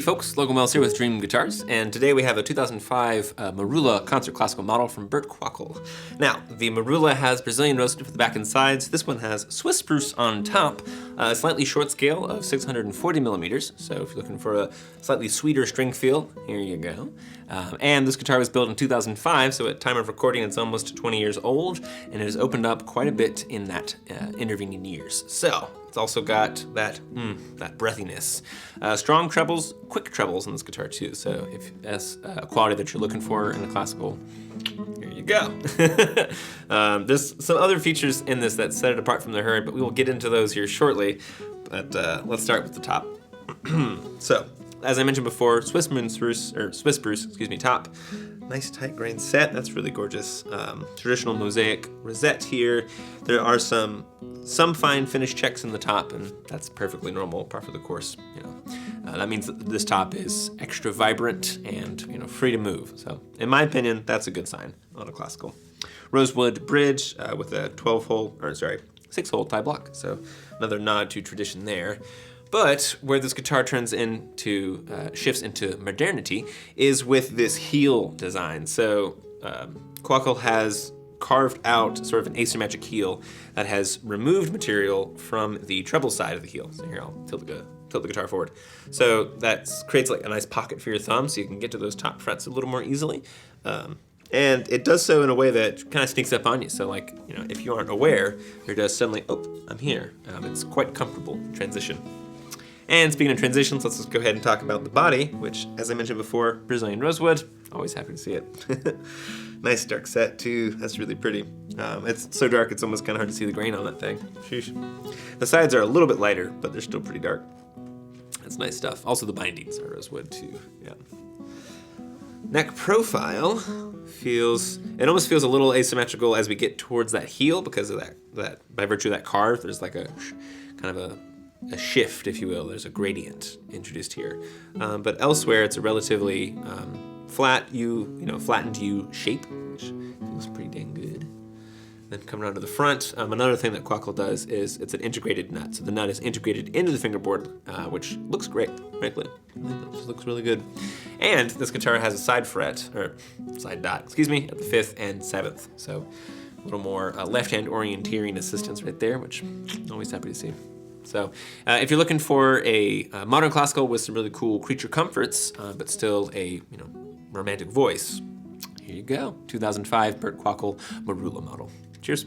folks, Logan here with Dream Guitars, and today we have a 2005 Merula concert classical model from Bert Kwakkel. Now, the Merula has Brazilian rosewood for the back and sides. This one has Swiss spruce on top, a slightly short scale of 640 millimeters. So if you're looking for a slightly sweeter string feel, here you go. And this guitar was built in 2005, so at time of recording it's almost 20 years old, and it has opened up quite a bit in that intervening years. So it's also got that breathiness. Strong trebles, quick trebles in this guitar too. So if that's a quality that you're looking for in a classical, here you go. There's some other features in this that set it apart from the herd, but we will get into those here shortly. But let's start with the top. So, as I mentioned before, Swiss spruce top. Nice tight grain set, that's really gorgeous. Traditional mosaic rosette here. There are some fine finish checks in the top, and that's perfectly normal, par for the course. That means that this top is extra vibrant and free to move. So, in my opinion, that's a good sign on a classical. Rosewood bridge with a 6-hole tie block. So another nod to tradition there. But where this guitar turns into, shifts into modernity is with this heel design. So Kwakkel has carved out sort of an asymmetric heel that has removed material from the treble side of the heel. So here, I'll tilt the guitar forward. So that creates like a nice pocket for your thumb so you can get to those top frets a little more easily. And it does so in a way that kind of sneaks up on you. So like, if you aren't aware, you're just suddenly, oh, I'm here. It's quite comfortable transition. And speaking of transitions, let's just go ahead and talk about the body, which, as I mentioned before, Brazilian rosewood. Always happy to see it. Nice dark set too. That's really pretty. It's so dark it's almost kind of hard to see the grain on that thing. Sheesh. The sides are a little bit lighter, but they're still pretty dark. That's nice stuff. Also the bindings are rosewood too. Yeah. Neck profile almost feels a little asymmetrical as we get towards that heel because of that by virtue of that carve. There's like a kind of a shift, if you will. There's a gradient introduced here, but elsewhere it's a relatively flattened U shape, which feels pretty dang good. Then coming around to the front, another thing that Kwakkel does is it's an integrated nut. So the nut is integrated into the fingerboard, which looks great, frankly. It just looks really good. And this guitar has a side dot, at the 5th and 7th. So a little more left-hand orienteering assistance right there, which I'm always happy to see. So if you're looking for a modern classical with some really cool creature comforts, but still a romantic voice, here you go. 2005 Bert Kwakkel Merula model. Cheers.